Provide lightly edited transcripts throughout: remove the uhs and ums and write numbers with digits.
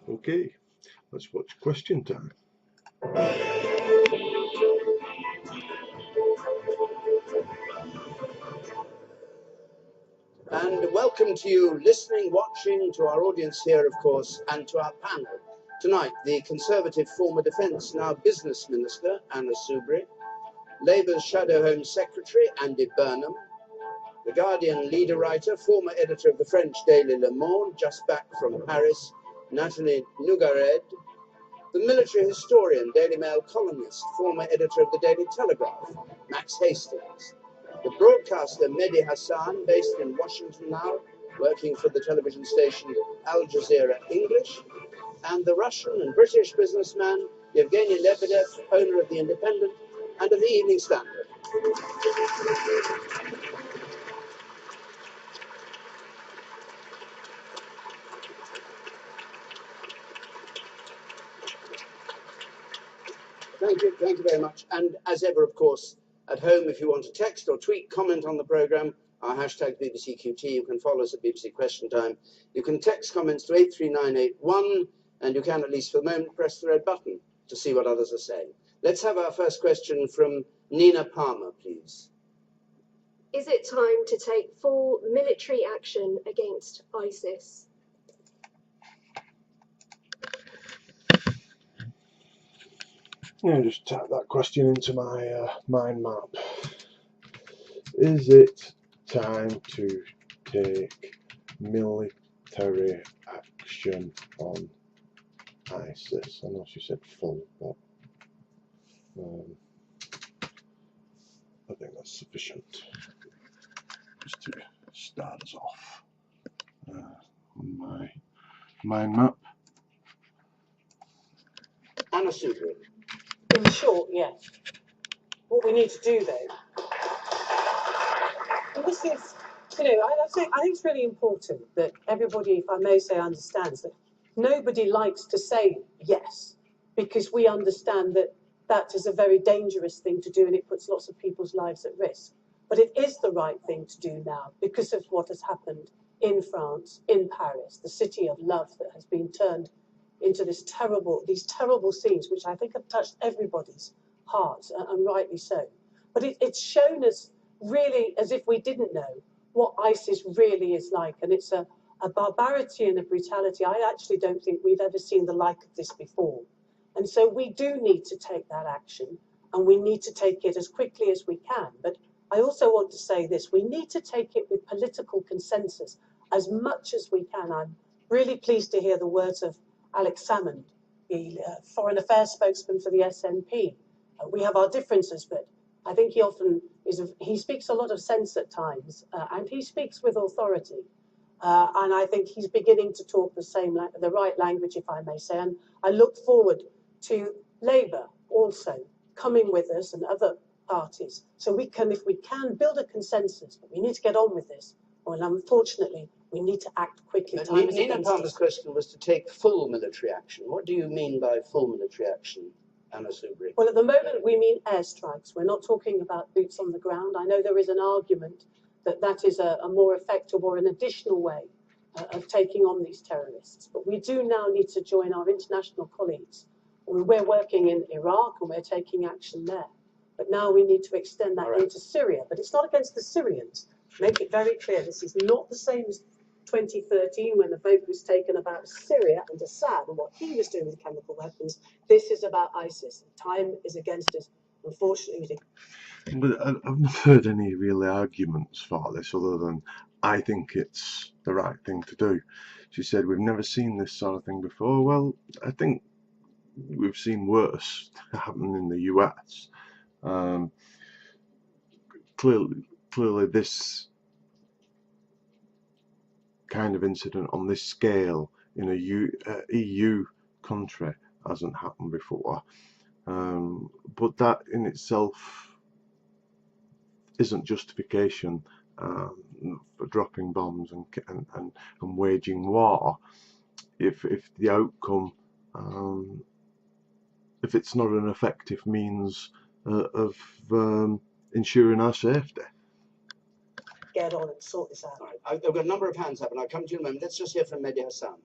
Okay, let's watch question time. And welcome to you listening, watching, to our audience here, of course, and to our panel. Tonight, the Conservative former Defence, now Business Minister, Anna Soubry, Labour's Shadow Home Secretary, Andy Burnham, the Guardian leader writer, former editor of the French daily Le Monde, just back from Paris, Nathalie Nougared, the military historian, Daily Mail columnist, former editor of the Daily Telegraph, Max Hastings, the broadcaster Mehdi Hassan, based in Washington now, working for the television station Al Jazeera English, and the Russian and British businessman Yevgeny Lebedev, owner of The Independent and of the Evening Standard. Thank you very much. And as ever, of course, at home, if you want to text or tweet, comment on the programme, our hashtag BBCQT, you can follow us at BBC Question Time. You can text comments to 83981, and you can, at least for the moment, press the red button to see what others are saying. Let's have our first question from Nina Palmer, please. Is it time to take full military action against ISIS? I'll just type that question into my mind map. Is it time to take military action on ISIS? I know she said full, but I think that's sufficient just to start us off on my mind map. Anna Soubry. In short, yes. What we need to do, though, and this is, I think it's really important that everybody, if I may say, understands that nobody likes to say yes, because we understand that that is a very dangerous thing to do and it puts lots of people's lives at risk. But it is the right thing to do now because of what has happened in France, in Paris, the city of love that has been turned into these terrible scenes, which I think have touched everybody's hearts, and rightly so. But it's shown us really as if we didn't know what ISIS really is like, and it's a barbarity and a brutality I actually don't think we've ever seen the like of this before. And so we do need to take that action, and we need to take it as quickly as we can. But I also want to say this, we need to take it with political consensus as much as we can. I'm really pleased to hear the words of Alex Salmond, the foreign affairs spokesman for the SNP. We have our differences, but I think he often he speaks a lot of sense at times, and he speaks with authority. And I think he's beginning to talk the right language, if I may say. And I look forward to Labour also coming with us and other parties, so we can, if we can, build a consensus. But we need to get on with this. Well, unfortunately, we need to act quickly. Nina Palmer's question was to take full military action. What do you mean by full military action, Anna Soubry? Well, at the moment, we mean airstrikes. We're not talking about boots on the ground. I know there is an argument that that is a more effective or an additional way of taking on these terrorists. But we do now need to join our international colleagues. We're working in Iraq and we're taking action there. But now we need to extend that into Syria. But it's not against the Syrians. Make it very clear, this is not the same as 2013 when the vote was taken about Syria and Assad and what he was doing with chemical weapons. This is about ISIS. Time is against us. Unfortunately, But I've not heard any real arguments for this other than I think it's the right thing to do. She said, we've never seen this sort of thing before. Well, I think we've seen worse happen in the US. Clearly this kind of incident on this scale in a EU country hasn't happened before. But that in itself isn't justification for dropping bombs and waging war if the outcome, if it's not an effective means of ensuring our safety. Get on and sort this out. All right. I've got a number of hands up, and I'll come to you in a moment. Let's just hear from Mehdi Hassan.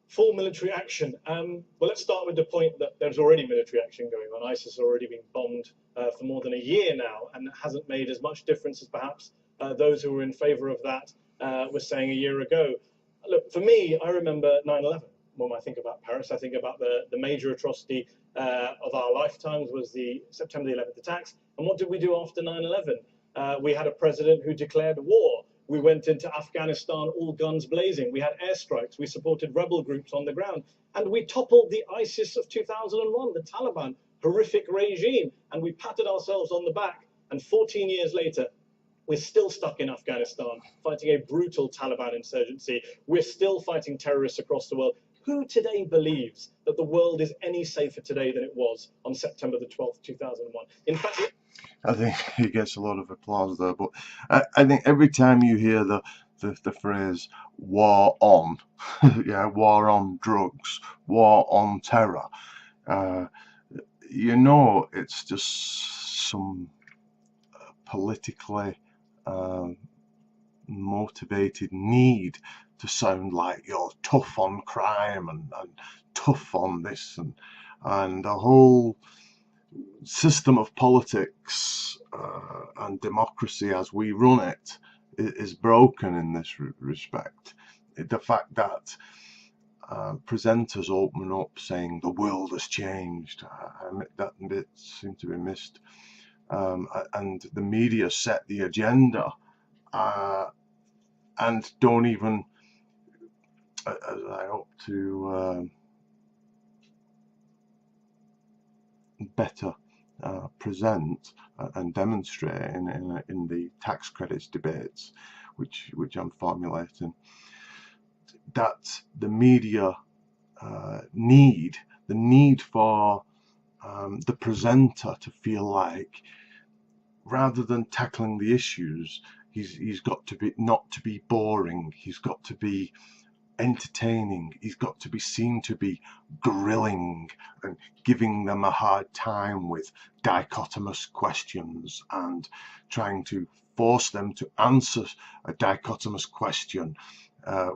Full military action. Well, let's start with the point that there's already military action going on. ISIS has already been bombed for more than a year now, and hasn't made as much difference as perhaps those who were in favour of that were saying a year ago. Look, for me, I remember 9/11. When I think about Paris, I think about the major atrocity of our lifetimes was the September 11th attacks. And what did we do after 9/11? We had a president who declared war. We went into Afghanistan all guns blazing. We had airstrikes. We supported rebel groups on the ground. And we toppled the ISIS of 2001, the Taliban, horrific regime. And we patted ourselves on the back. And 14 years later, we're still stuck in Afghanistan, fighting a brutal Taliban insurgency. We're still fighting terrorists across the world. Who today believes that the world is any safer today than it was on September the 12th, 2001? In fact, I think he gets a lot of applause there, but I think every time you hear the phrase "war on," yeah, war on drugs, war on terror, you know it's just some politically motivated need to sound like you're tough on crime and tough on this, and the whole system of politics and democracy as we run it is broken in this respect. The fact that presenters open up saying the world has changed, that bit seemed to be missed, and the media set the agenda and don't even, as I hope to better present and demonstrate in the tax credits debates, which I'm formulating, that the media the need for the presenter to feel like, rather than tackling the issues, he's got to be not to be boring, he's got to be entertaining, he's got to be seen to be grilling and giving them a hard time with dichotomous questions and trying to force them to answer a dichotomous question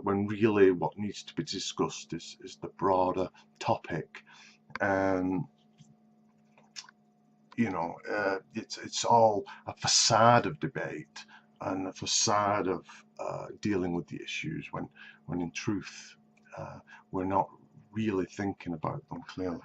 when really what needs to be discussed is the broader topic. You know, it's all a facade of debate and a facade of dealing with the issues when in truth we're not really thinking about them clearly.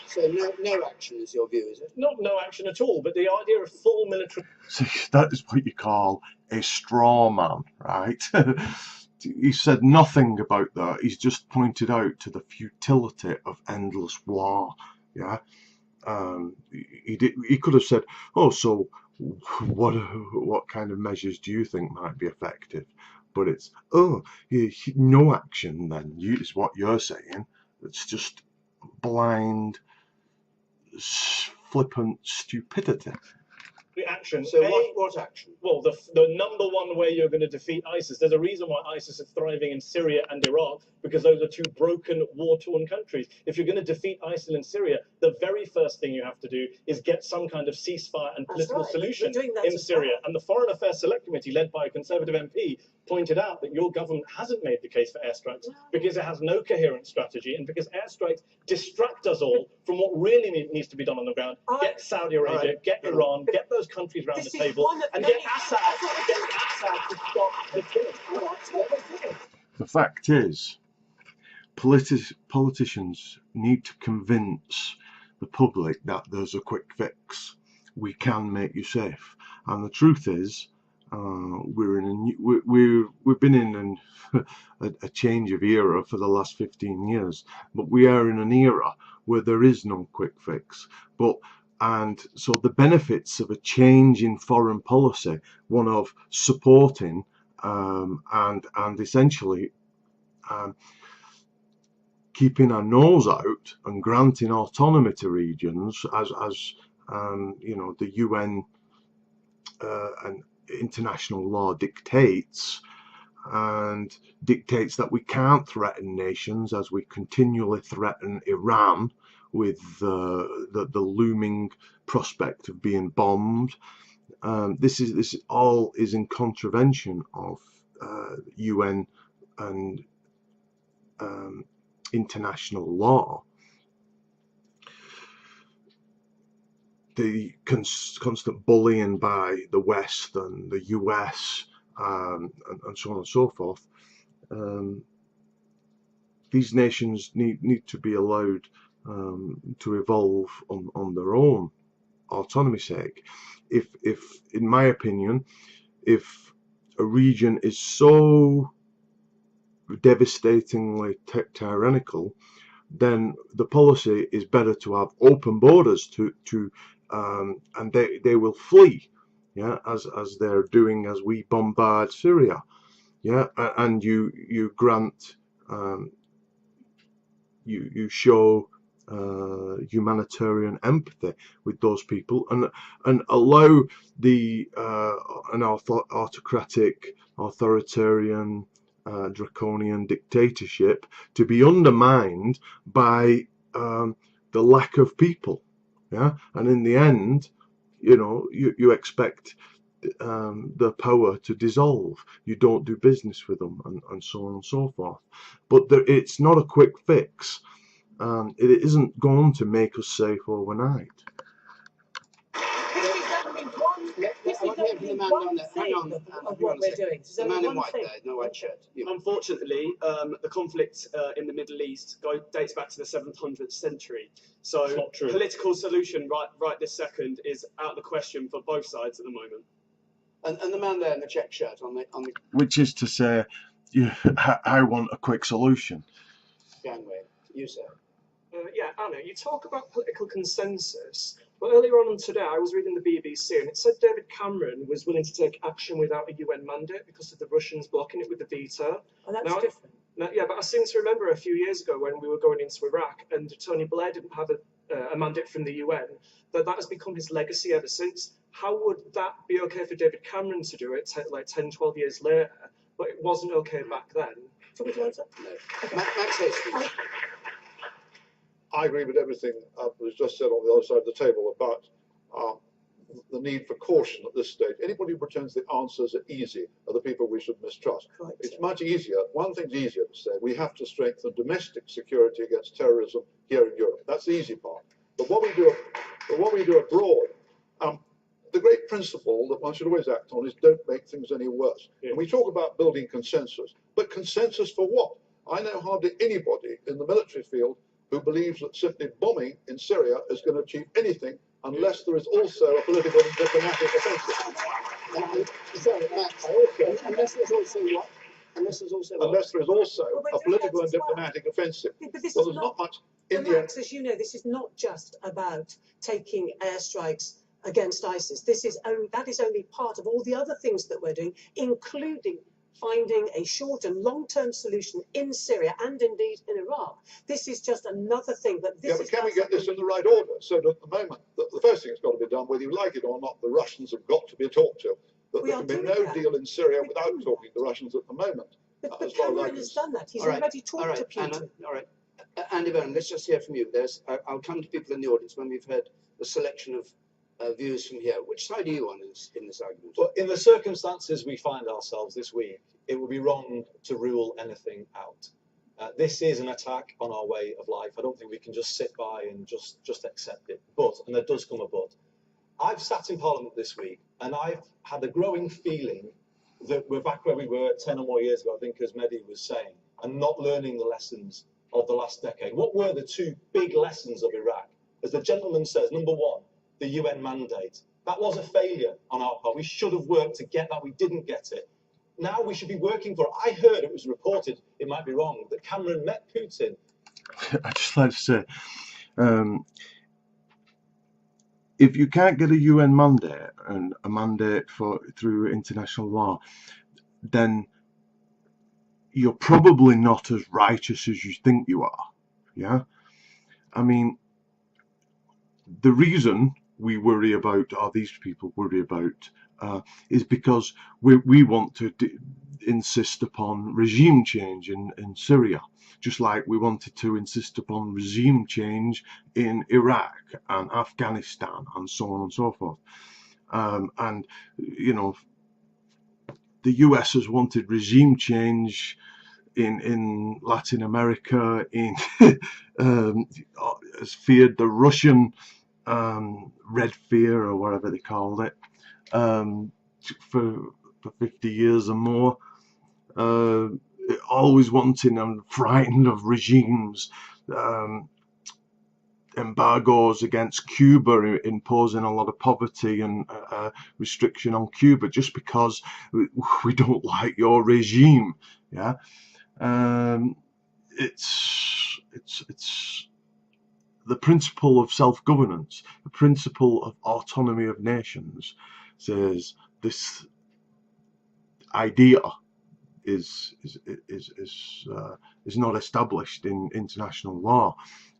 So no action is your view, is it? Not no action at all, but the idea of full military... See, that is what you call a straw man, right? He said nothing about that. He's just pointed out to the futility of endless war. Yeah, he could have said, "Oh, so what kind of measures do you think might be effective?" But it's, "Oh, no action." Then is what you're saying. It's just blind, flippant stupidity. Action. So what action? Well, the number one way you're going to defeat ISIS, there's a reason why ISIS is thriving in Syria and Iraq, because those are two broken, war-torn countries. If you're going to defeat ISIL in Syria, the very first thing you have to do is get some kind of ceasefire and political solution in Syria. And the Foreign Affairs Select Committee, led by a Conservative MP, pointed out that your government hasn't made the case for airstrikes because it has no coherent strategy, and because airstrikes distract us all from what really needs to be done on the ground. Get Saudi Arabia, get Iran, get those countries around the table, and get Assad to stop the killing. The fact is, politicians need to convince the public that there's a quick fix. We can make you safe, and the truth is, we've been in a change of era for the last 15 years, but we are in an era where there is no quick fix. And so the benefits of a change in foreign policy, one of supporting and essentially keeping our nose out and granting autonomy to regions, as you know, the UN and international law dictates, and dictates that we can't threaten nations as we continually threaten Iran with the looming prospect of being bombed. This all is in contravention of UN and international law. The constant bullying by the West and the US and so on and so forth. These nations need to be allowed to evolve on their own autonomy sake. If in my opinion, if a region is so devastatingly tyrannical, then the policy is better to have open borders and they will flee, yeah, as they're doing as we bombard Syria, yeah, and you grant you show humanitarian empathy with those people and allow an autocratic, authoritarian, draconian dictatorship to be undermined by the lack of people, yeah, and in the end, you expect the power to dissolve. You don't do business with them, and so on and so forth. But it's not a quick fix. It isn't going to make us safe overnight. The man down there. Hang on. What we're doing. The man in white there, no white shirt. Unfortunately, the conflict in the Middle East dates back to the 700th century. So political solution right this second is out of the question for both sides at the moment. And the man there in the check shirt on the which is to say, I want a quick solution. gangway. You sir. Yeah, Anna, you talk about political consensus. Well, earlier on today, I was reading the BBC, and it said David Cameron was willing to take action without a UN mandate because of the Russians blocking it with the veto. Oh, that's different. Yeah, but I seem to remember a few years ago when we were going into Iraq, and Tony Blair didn't have a mandate from the UN, that has become his legacy ever since. How would that be okay for David Cameron to do it, like 10, 12 years later, but it wasn't okay back then? Max Hastings. I agree with everything that was just said on the other side of the table about the need for caution at this stage. Anybody who pretends the answers are easy are the people we should mistrust. Right. It's much easier. One thing's easier to say. We have to strengthen domestic security against terrorism here in Europe. That's the easy part. But what we do abroad, the great principle that one should always act on is don't make things any worse. Yeah. And we talk about building consensus, but consensus for what? I know hardly anybody in the military field who believes that simply bombing in Syria is going to achieve anything unless there is also a political and diplomatic offensive. Unless there's also what? Unless there's also unless there is also a political and diplomatic offensive. Yeah, but this well, is there's not much in India. Max, as you know, this is not just about taking airstrikes against ISIS. That is only part of all the other things that we're doing, including finding a short and long-term solution in Syria and indeed in Iraq. This is just another thing. But can we get this in the right order? So that at the moment, the first thing that's got to be done, whether you like it or not, the Russians have got to be talked to. But there can be no deal in Syria without talking to the Russians at the moment. But Cameron has done that. He's already talked to Putin. Anna, all right. Andy Byrne, let's just hear from you. I'll come to people in the audience when we've heard the selection of views from here. Which side are you on in this argument? Well, in the circumstances we find ourselves this week, it would be wrong to rule anything out. This is an attack on our way of life. I don't think we can just sit by and just accept it. But, and there does come a but, I've sat in Parliament this week and I've had a growing feeling that we're back where we were 10 or more years ago, I think, as Mehdi was saying, and not learning the lessons of the last decade. What were the two big lessons of Iraq? As the gentleman says, number one, the UN mandate. That was a failure on our part. We should have worked to get that. We didn't get it. Now we should be working for it. I heard, it was reported, it might be wrong, that Cameron met Putin. I'd just like to say, if you can't get a UN mandate and a mandate through international law, then you're probably not as righteous as you think you are. Yeah, I mean, the reason we worry about, or these people worry about, is because we want to insist upon regime change in Syria. just like we wanted to insist upon regime change in Iraq and Afghanistan and so on and so forth. And you know, the US has wanted regime change in Latin America, has feared the Russian Red Fear or whatever they called it for 50 years or more. Always wanting and frightened of regimes, embargoes against Cuba, imposing a lot of poverty and restriction on Cuba just because we don't like your regime. Yeah, it's the principle of self-governance, the principle of autonomy of nations says this idea is not established in international law,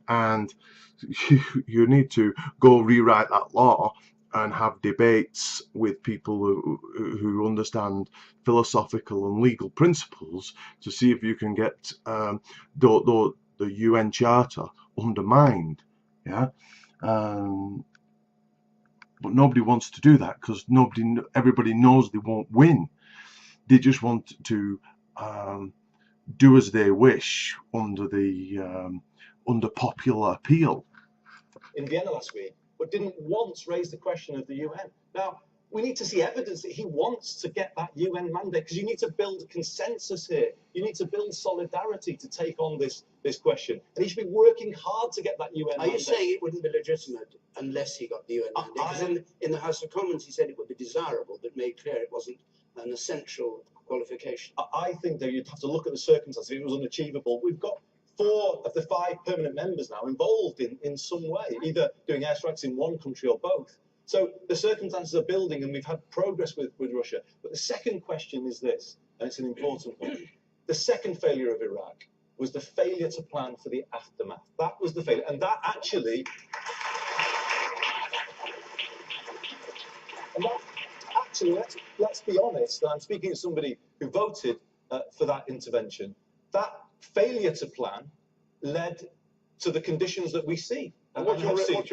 and you need to go rewrite that law and have debates with people who understand philosophical and legal principles to see if you can get the UN Charter undermined. Yeah, but nobody wants to do that because everybody knows they won't win. They just want to do as they wish under popular appeal. In Vienna last week, but didn't once raise the question of the UN. Now, we need to see evidence that he wants to get that UN mandate, because you need to build consensus here. You need to build solidarity to take on this question. And he should be working hard to get that UN mandate. Are you saying it wouldn't be legitimate unless he got the UN mandate? Because in the House of Commons he said it would be desirable, but made clear it wasn't an essential qualification. I think that you'd have to look at the circumstances. If it was unachievable, we've got 4 of the 5 permanent members now involved in some way, either doing airstrikes in one country or both. So the circumstances are building, and we've had progress with Russia. But the second question is this, and it's an important one. The second failure of Iraq was the failure to plan for the aftermath. That was the failure. And that actually... let's be honest, and I'm speaking as somebody who voted for that intervention, that failure to plan led to the conditions that we see. And what you're really saying,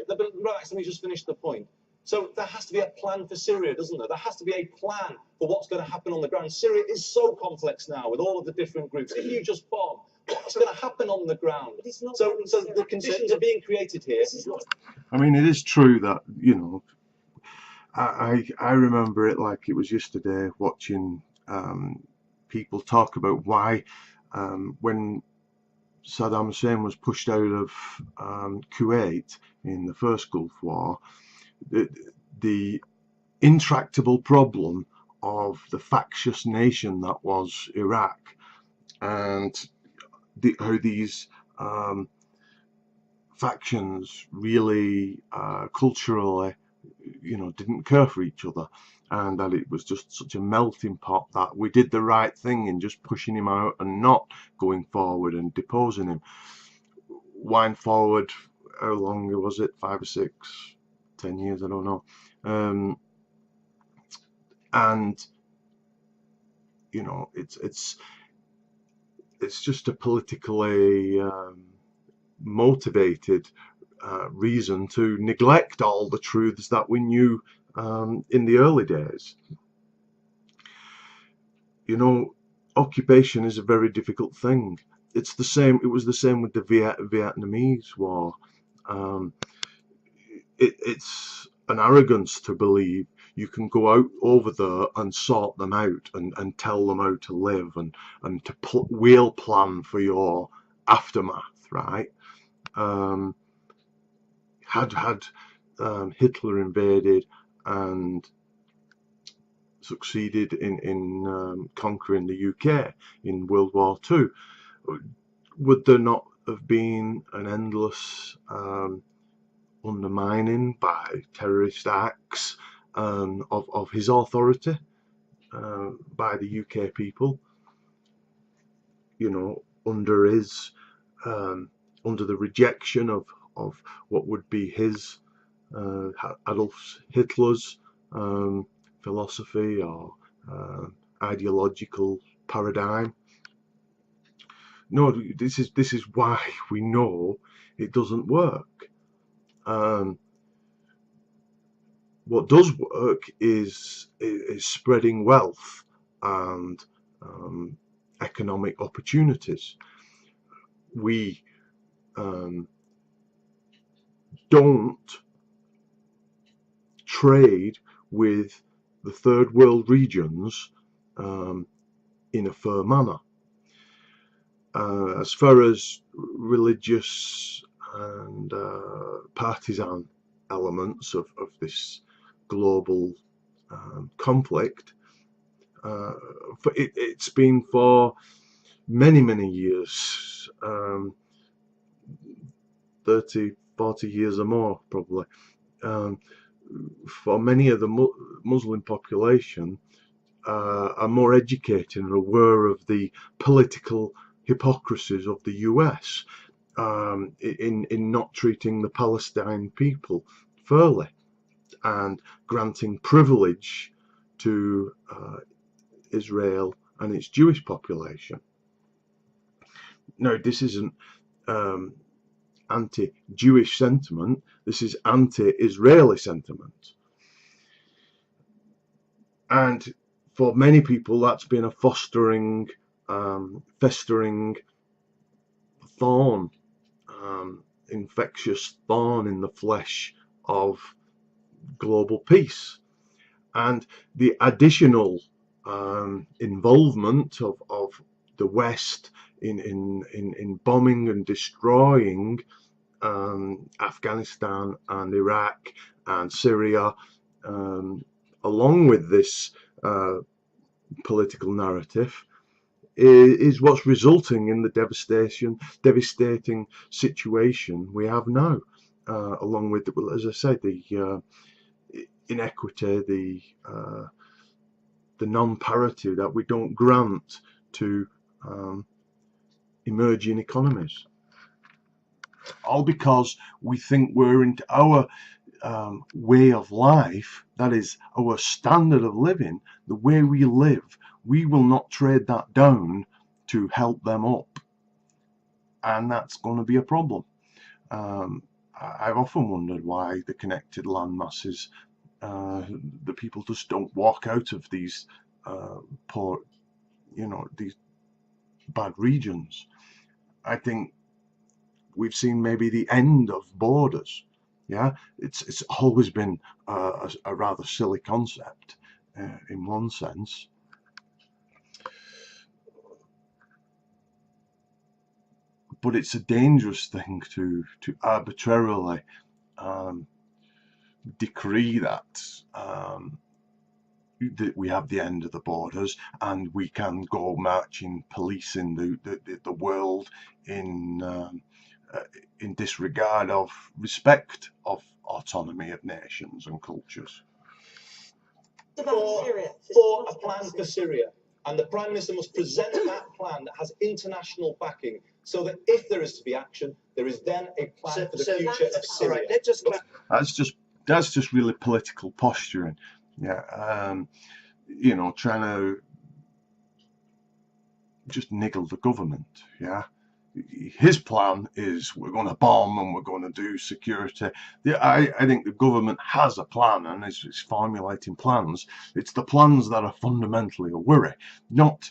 let me just finish the point. So there has to be a plan for Syria, doesn't there? There has to be a plan for what's going to happen on the ground. Syria is so complex now with all of the different groups. If you just bomb, what's going to happen on the ground? So the conditions are being created here. I mean, it is true that, you know, I remember it like it was yesterday, watching people talk about why when Saddam Hussein was pushed out of Kuwait in the first Gulf War, the intractable problem of the factious nation that was Iraq, and how these factions really culturally, you know, didn't care for each other, and that it was just such a melting pot that we did the right thing in just pushing him out and not going forward and deposing him. Wind forward, how long was it? 5 or 6, 10 years, I don't know. And you know, it's just a politically motivated reason to neglect all the truths that we knew in the early days. You know, occupation is a very difficult thing. It's the same. It was the same with the Vietnamese War. It's an arrogance to believe you can go out over there and sort them out and tell them how to live and to wheel plan for your aftermath, right? Had Hitler invaded and succeeded in conquering the UK in World War II, would there not have been an endless undermining by terrorist acts of his authority by the UK people? You know, under his under the rejection of what would be his Adolf Hitler's philosophy or ideological paradigm. no, this is why we know it doesn't work. What does work is spreading wealth and economic opportunities. We don't trade with the third world regions in a fair manner. As far as religious and partisan elements of this global conflict, it's been for many years, 30, 40 years or more probably, for many of the Muslim population are more educated and aware of the political hypocrisies of the US in not treating the Palestine people fairly and granting privilege to Israel and its Jewish population. Now, this isn't anti-Jewish sentiment, this is anti-Israeli sentiment. And for many people, that's been a fostering, festering thorn, infectious thorn in the flesh of global peace. And the additional involvement of the West in bombing and destroying Afghanistan and Iraq and Syria, along with this political narrative, is what's resulting in the devastating situation we have now, along with, as I said, the inequity, the non-parity that we don't grant to emerging economies, all because we think we're into our way of life, that is our standard of living, the way we live, we will not trade that down to help them up, and that's going to be a problem. I've often wondered why the connected land masses, the people just don't walk out of these poor, these bad regions. I think we've seen maybe the end of borders. Yeah, it's always been a rather silly concept in one sense. But it's a dangerous thing to arbitrarily decree that we have the end of the borders and we can go marching, policing the world in disregard of respect of autonomy of nations and cultures. For a plan for Syria, and the Prime Minister must present that plan that has international backing, so that if there is to be action, there is then a plan for the future of Syria. Right, that's just really political posturing. Yeah, trying to just niggle the government. Yeah, his plan is we're going to bomb and we're going to do security. I think the government has a plan and is formulating plans. It's the plans that are fundamentally a worry, not.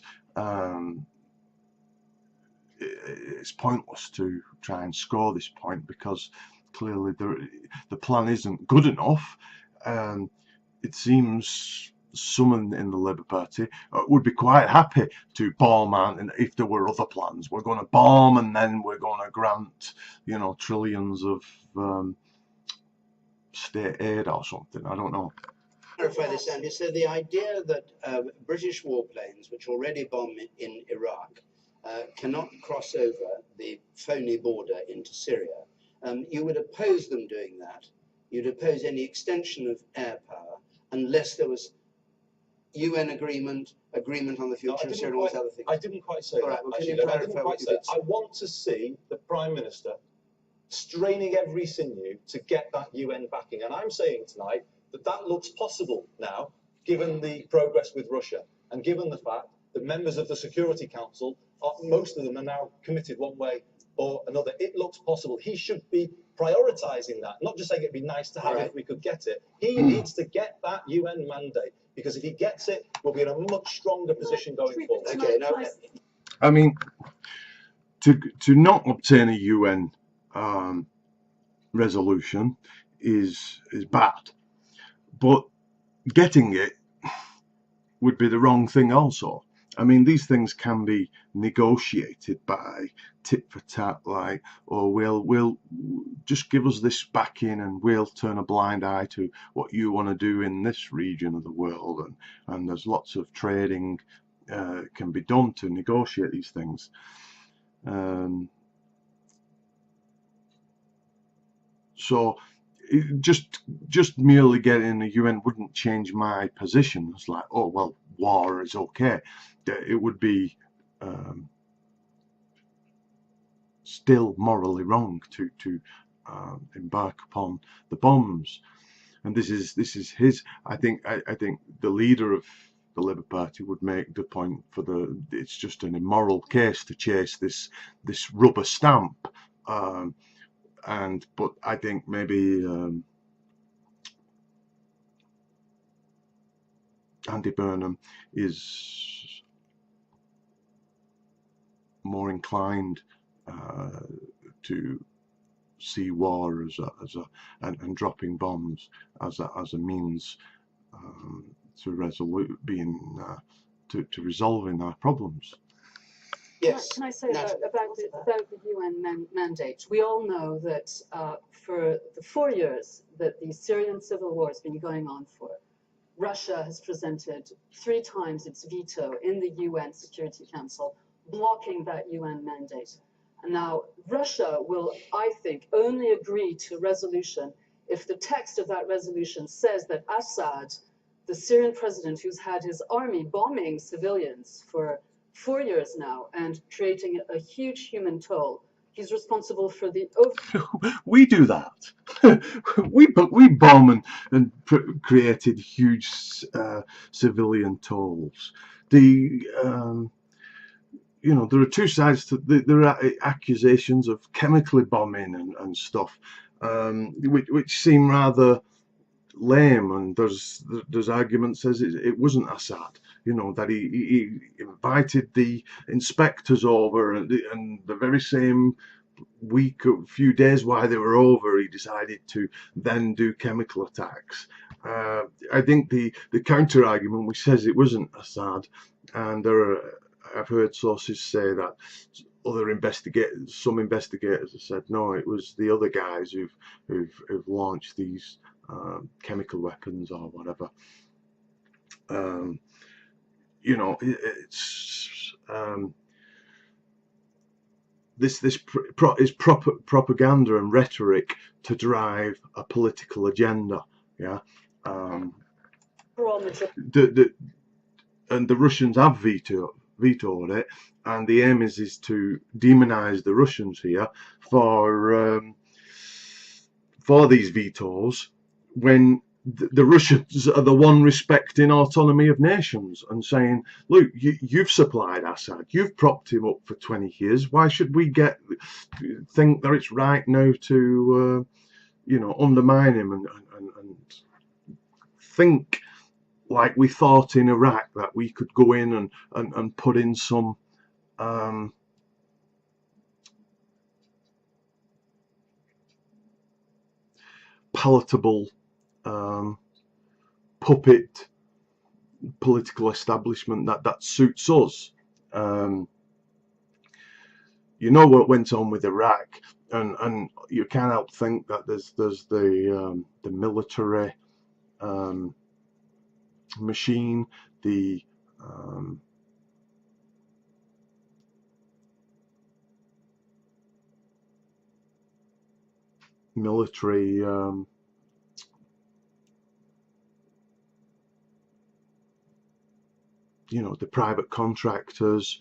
It's pointless to try and score this point because clearly the plan isn't good enough. It seems someone in the Labour Party would be quite happy to bomb, and if there were other plans, we're going to bomb and then we're going to grant, trillions of state aid or something. I don't know. Clarify this, Andy. So the idea that British warplanes, which already bomb in Iraq, cannot cross over the phony border into Syria, you would oppose them doing that. You'd oppose any extension of air power unless there was UN agreement on the future of Syria and all these other things. I didn't quite say that. Well, can you clarify what you did say? I want to see the Prime Minister straining every sinew to get that UN backing. And I'm saying tonight that looks possible now, given the progress with Russia and given the fact that members of the Security Council most of them are now committed one way or another. It looks possible. He should be prioritising that, not just saying it'd be nice to have if we could get it. He needs to get that UN mandate, because if he gets it, we'll be in a much stronger position going forward. Okay, now, I mean, to not obtain a UN resolution is bad, but getting it would be the wrong thing also. I mean, these things can be negotiated by tit for tat, like, oh, we'll just give us this backing and we'll turn a blind eye to what you want to do in this region of the world, and there's lots of trading can be done to negotiate these things. So just merely getting a UN wouldn't change my position. It's like, oh well, war is okay. It would be still morally wrong to embark upon the bombs. And this is his. I think the leader of the Labour Party would make the point for it's just an immoral case to chase this rubber stamp. But I think maybe Andy Burnham is more inclined to see war and dropping bombs as a means to resolving our problems. yes. Can I say about the UN mandate? We all know that for the 4 years that the Syrian civil war has been going on for, Russia has presented 3 times its veto in the UN Security Council, blocking that UN mandate. And now Russia will, I think, only agree to a resolution if the text of that resolution says that Assad, the Syrian president who's had his army bombing civilians for 4 years now and creating a huge human toll, he's responsible for the we do that. we bomb and created huge civilian tolls. There are two sides to there are accusations of chemically bombing and stuff, which seem rather lame, and there's argument says it wasn't Assad, that he invited the inspectors over, and the very same week, a few days while they were over, he decided to then do chemical attacks. I think the counter argument which says it wasn't Assad, and I've heard sources say that some investigators have said no, it was the other guys who've launched these chemical weapons or whatever. This is propaganda and rhetoric to drive a political agenda. Yeah. And the Russians have vetoed it, and the aim is to demonize the Russians here for these vetoes, when the Russians are the one respecting autonomy of nations and saying, look, you've supplied Assad, you've propped him up for 20 years, why should we think that it's right now to undermine him and think like we thought in Iraq that we could go in and put in some palatable puppet political establishment that suits us. What went on with Iraq, and you can't help think that there's the military machine, the military the private contractors,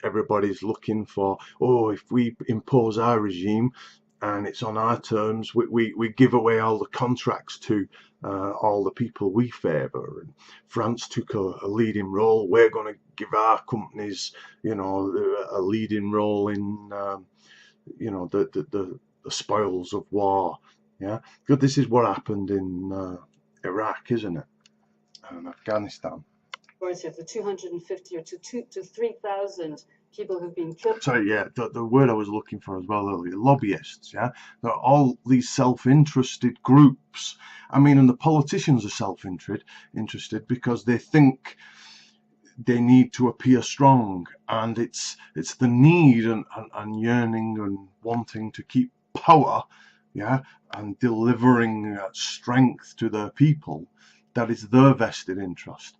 everybody's looking for, if we impose our regime, and it's on our terms. We give away all the contracts to all the people we favour. And France took a leading role. We're going to give our companies, you know, a leading role in, you know, the spoils of war. Yeah, good. This is what happened in Iraq, isn't it? And Afghanistan. Of the 250 or to 3,000 people who've been killed. Sorry, yeah, the word I was looking for as well earlier, lobbyists, yeah? They're all these self-interested groups. I mean, and the politicians are self-interested because they think they need to appear strong, and it's the need and yearning and wanting to keep power, yeah, and delivering strength to their people. That is their vested interest.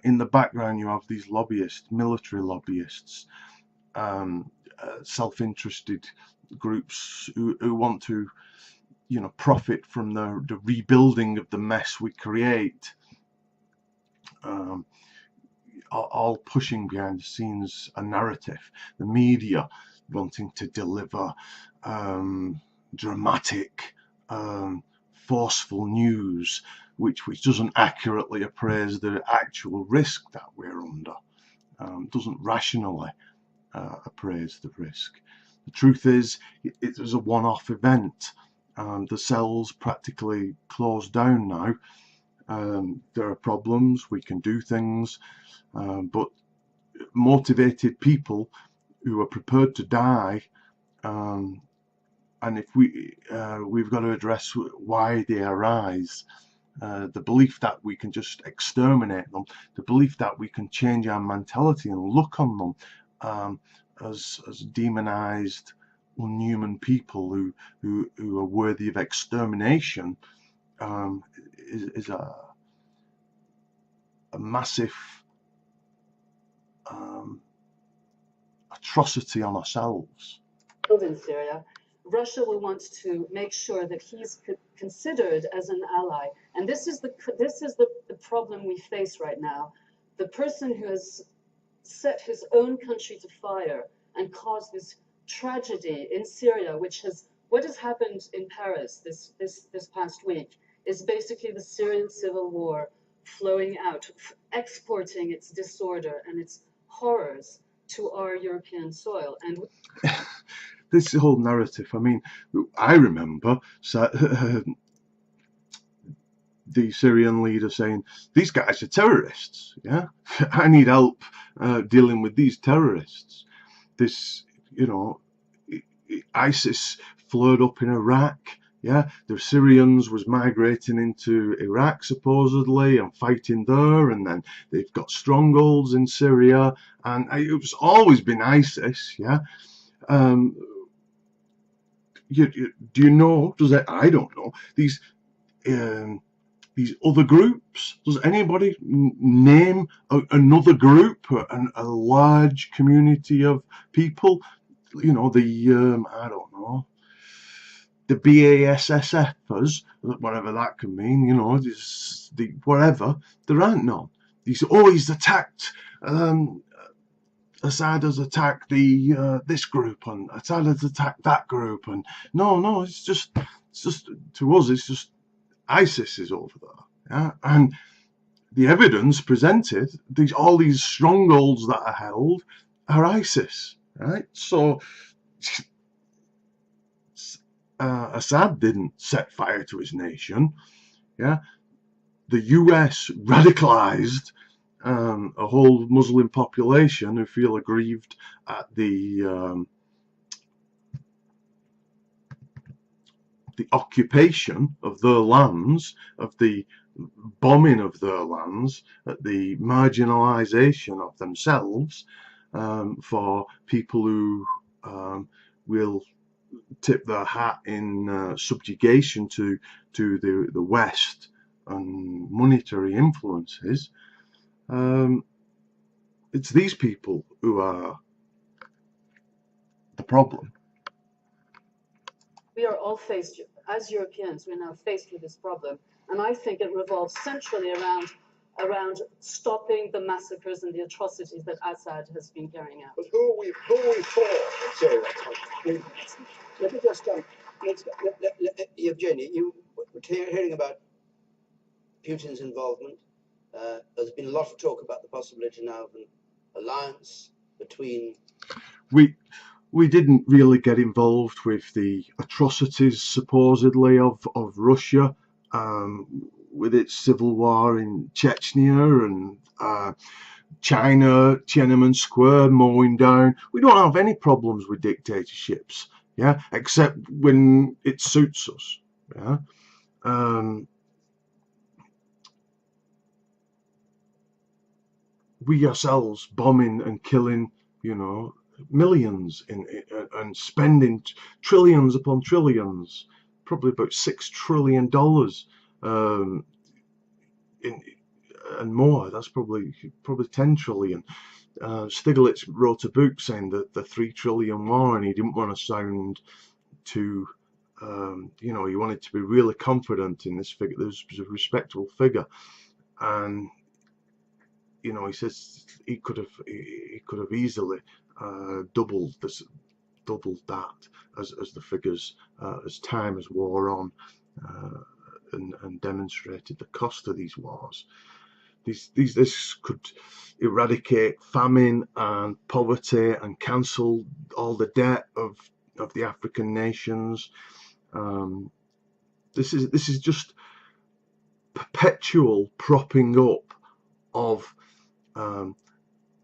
In the background, you have these lobbyists, military lobbyists, self-interested groups who want to, you know, profit from the rebuilding of the mess we create. All pushing behind the scenes a narrative. The media wanting to deliver dramatic, forceful news, which doesn't accurately appraise the actual risk that we're under, doesn't rationally appraise the risk. The truth is, it was a one-off event. The cells practically closed down now. There are problems, we can do things, but motivated people who are prepared to die, and if we've got to address why they arise. The belief that we can just exterminate them, the belief that we can change our mentality and look on them as demonized, unhuman people who are worthy of extermination, is a massive atrocity on ourselves. In Syria, Russia will want to make sure that he's considered as an ally, and this is the problem we face right now. The person who has set his own country to fire and caused this tragedy in Syria, what has happened in Paris this past week, is basically the Syrian civil war flowing out, exporting its disorder and its horrors to our European soil. And this whole narrative, I mean, I remember the Syrian leader saying, these guys are terrorists, yeah? I need help dealing with these terrorists. This, you know, ISIS flared up in Iraq, yeah? The Syrians was migrating into Iraq, supposedly, and fighting there, and then they've got strongholds in Syria, and it's always been ISIS, yeah? Do you know, I don't know, these other groups? Does anybody name another group, a large community of people? You know, I don't know, the BASSFers, whatever that can mean, you know, whatever, there aren't none. He's attacked, Assad has attacked this group, and Assad has attacked that group, and no, it's just to us, it's just ISIS is over there, yeah? And the evidence presented, all these strongholds that are held are ISIS, right? So Assad didn't set fire to his nation, yeah? The US radicalized a whole Muslim population who feel aggrieved at the occupation of their lands, of the bombing of their lands, at the marginalization of themselves, for people who will tip their hat in subjugation to the West and monetary influences. It's these people who are the problem. We are all faced, as Europeans, we're now faced with this problem, and I think it revolves centrally around stopping the massacres and the atrocities that Assad has been carrying out. But who are we for in Syria? Let me just let's go. Evgeny, you were hearing about Putin's involvement. There's been a lot of talk about the possibility now of an alliance between. We didn't really get involved with the atrocities supposedly of Russia, with its civil war in Chechnya and China, Tiananmen Square mowing down. We don't have any problems with dictatorships, yeah, except when it suits us, yeah. We ourselves bombing and killing, millions and spending trillions upon trillions, probably about $6 trillion and more. That's probably 10 trillion. Stiglitz wrote a book saying that the 3 trillion war, and he didn't want to sound too, he wanted to be really confident in this figure. This was a respectable figure, and he says he could have easily doubled that as the figures as time has wore on, and demonstrated the cost of these wars. This could eradicate famine and poverty and cancel all the debt of the African nations. This is just perpetual propping up of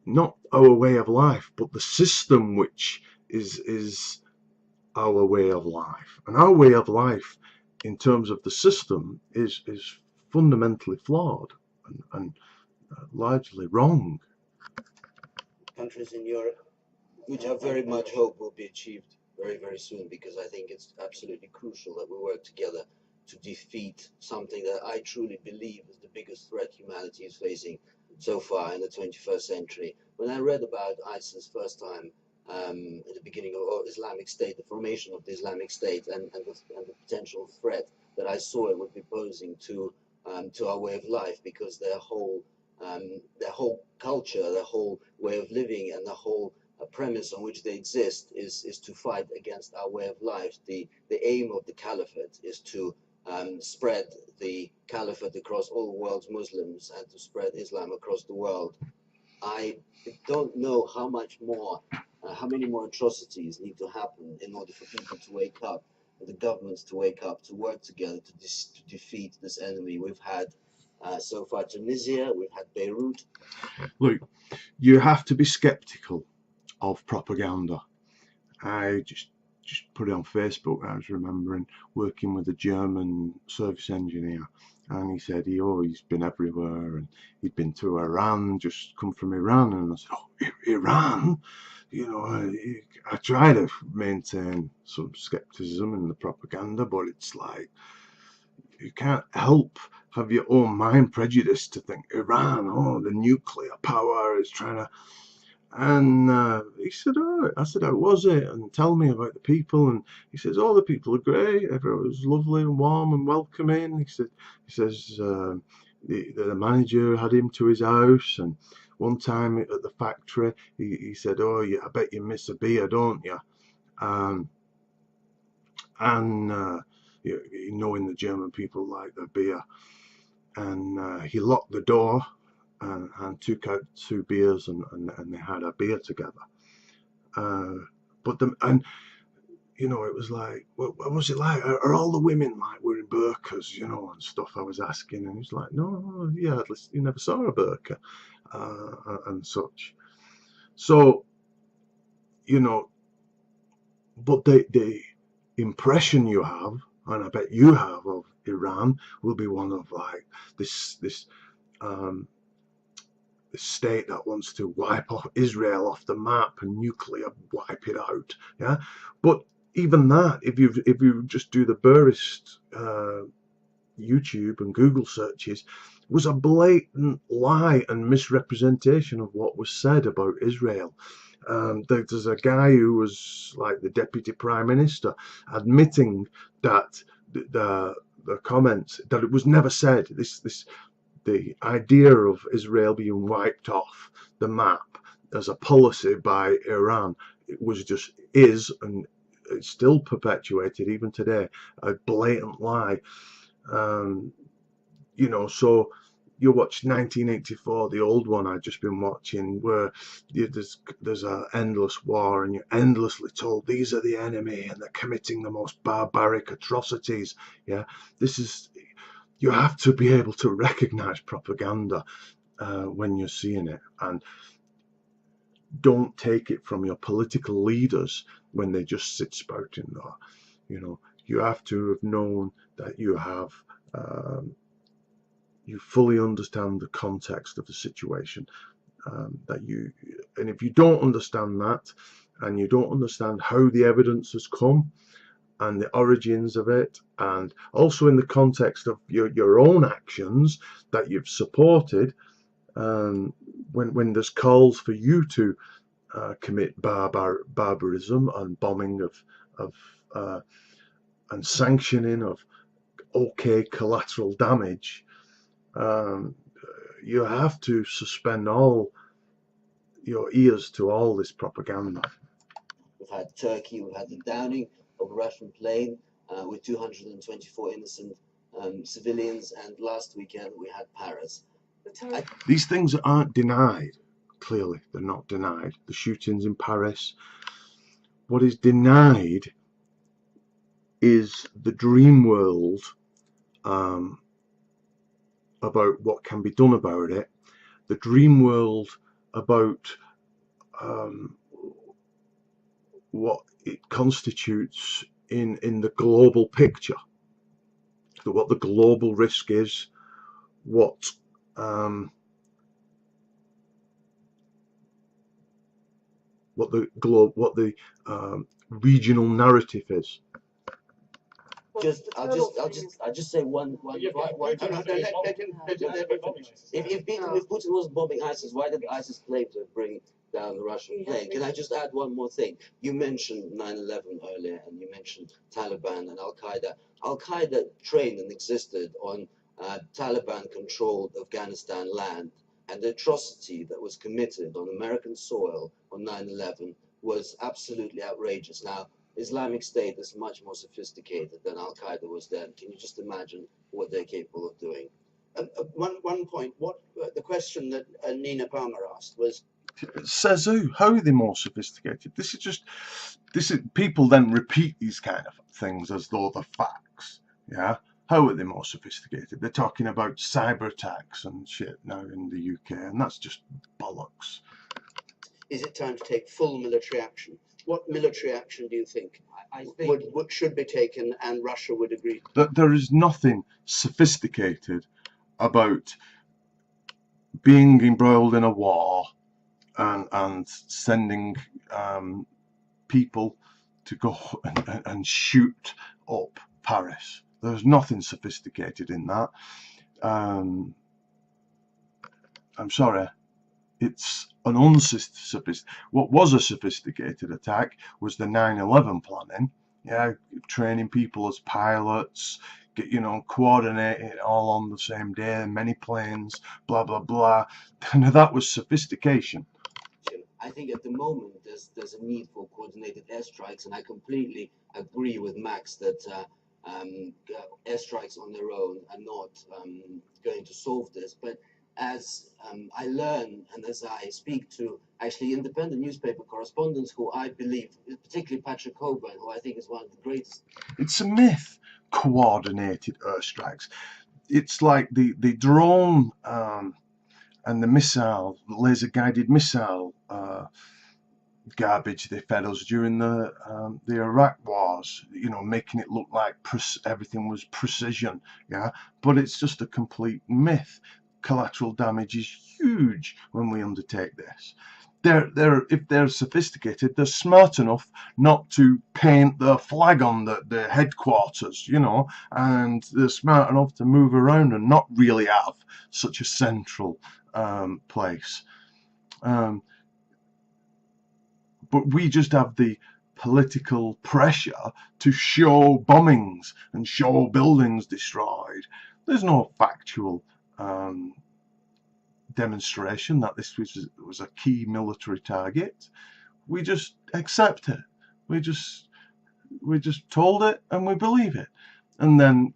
not our way of life, but the system which is our way of life. And our way of life, in terms of the system, is fundamentally flawed and largely wrong. Countries in Europe, which I very much hope will be achieved very, very soon, because I think it's absolutely crucial that we work together to defeat something that I truly believe is the biggest threat humanity is facing so far in the 21st century. When I read about ISIS first time at the beginning of Islamic State, the formation of the Islamic State, and the potential threat that I saw it would be posing to our way of life, because their whole culture, their whole way of living, and the whole premise on which they exist is to fight against our way of life. The aim of the caliphate is to spread the caliphate across all the world's Muslims and to spread Islam across the world. I don't know how many more atrocities need to happen in order for people to wake up, for the governments to wake up, to work together to defeat this enemy. We've had so far Tunisia, we've had Beirut. Look, you have to be skeptical of propaganda. I just put it on Facebook. I was remembering working with a German service engineer, and he said he's been everywhere, and he'd been to Iran, just come from Iran. And I said, oh, Iran? I try to maintain some skepticism in the propaganda, but it's like you can't help have your own mind prejudice to think Iran, the nuclear power is trying to. And he said, I said, how was it? And tell me about the people. And he says, the people are great. Everyone was lovely and warm and welcoming. He says the manager had him to his house. And one time at the factory, he said, yeah, I bet you miss a beer, don't you? Knowing the German people like their beer. And he locked the door and took out 2 beers, and they had a beer together. It was like, what was it like? Are all the women like wearing burqas, and stuff? I was asking, and he's like, no, yeah, at least you never saw a burqa, and such. So, but the impression you have, and I bet you have, of Iran will be one of like this state that wants to wipe off Israel off the map and nuclear wipe it out. Yeah, but even that, if you just do the barest YouTube and Google searches, was a blatant lie and misrepresentation of what was said about Israel. There's a guy who was like the deputy prime minister admitting that the comments, that it was never said, the idea of Israel being wiped off the map as a policy by Iran, it was just and it's still perpetuated even today, a blatant lie. You know, so you watch 1984, the old one I've just been watching, where there's an endless war and you're endlessly told these are the enemy and they're committing the most barbaric atrocities. Yeah, this is, you have to be able to recognize propaganda when you're seeing it, and don't take it from your political leaders when they just sit spouting there. You know, you have to have known that you have you fully understand the context of the situation, and if you don't understand that, and you don't understand how the evidence has come and the origins of it, and also in the context of your own actions that you've supported, when there's calls for you to commit barbarism and bombing of and sanctioning of collateral damage, you have to suspend all your ears to all this propaganda. We've had Turkey, we've had the downing of a Russian plane with 224 innocent civilians, and last weekend we had Paris. These things aren't denied. Clearly, they're not denied. The shootings in Paris. What is denied is the dream world about what can be done about it, the dream world about what it constitutes in the global picture, what the global risk is, what the regional narrative is. I'll just say one. If Putin was bombing ISIS, why did ISIS claim to bring down the Russian plane? Can I just add one more thing? You mentioned 9/11 earlier, and you mentioned Taliban and Al-Qaeda. Al-Qaeda trained and existed on Taliban-controlled Afghanistan land, and the atrocity that was committed on American soil on 9/11 was absolutely outrageous. Now, Islamic State is much more sophisticated than Al-Qaeda was then. Can you just imagine what they're capable of doing? One point, the question that Nina Palmer asked was, says who? How are they more sophisticated? This is people then repeat these kind of things as though they're facts. Yeah, how are they more sophisticated? They're talking about cyber attacks and shit now in the UK, and that's just bollocks. Is it time to take full military action? What military action do you think should be taken and Russia would agree? There is nothing sophisticated about being embroiled in a war and sending people to go and shoot up Paris. There's nothing sophisticated in that. I'm sorry. It's an unsophisticated. What was a sophisticated attack was the 9/11 planning. Yeah, training people as pilots, coordinating it all on the same day, many planes, blah blah blah. And that was sophistication. I think at the moment there's a need for coordinated airstrikes, and I completely agree with Max that airstrikes on their own are not going to solve this. But as I learn and as I speak to actually independent newspaper correspondents who I believe, particularly Patrick Coburn, who I think is one of the greatest. It's a myth, coordinated airstrikes. It's like the drone and the missile, the laser-guided missile garbage they fed us during the Iraq wars, making it look like everything was precision. Yeah, but it's just a complete myth. Collateral damage is huge when we undertake this. If they're sophisticated, they're smart enough not to paint their flag on the headquarters, and they're smart enough to move around and not really have such a central place. But we just have the political pressure to show bombings and show buildings destroyed. There's no factual demonstration that this was a key military target. We just accept it. We just we're just told it and we believe it. And then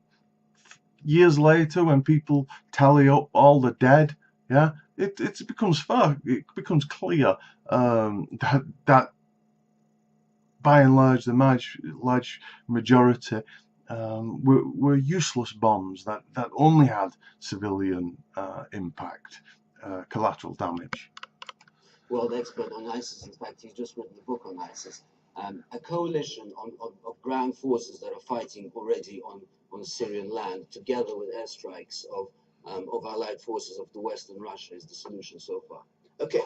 years later, when people tally up all the dead, yeah, it becomes clear that by and large, the large majority were useless bombs that only had civilian impact, collateral damage. World expert on ISIS. In fact, he's just written a book on ISIS. A coalition of ground forces that are fighting already on Syrian land, together with airstrikes of allied forces of the West and Russia, is the solution so far. Okay,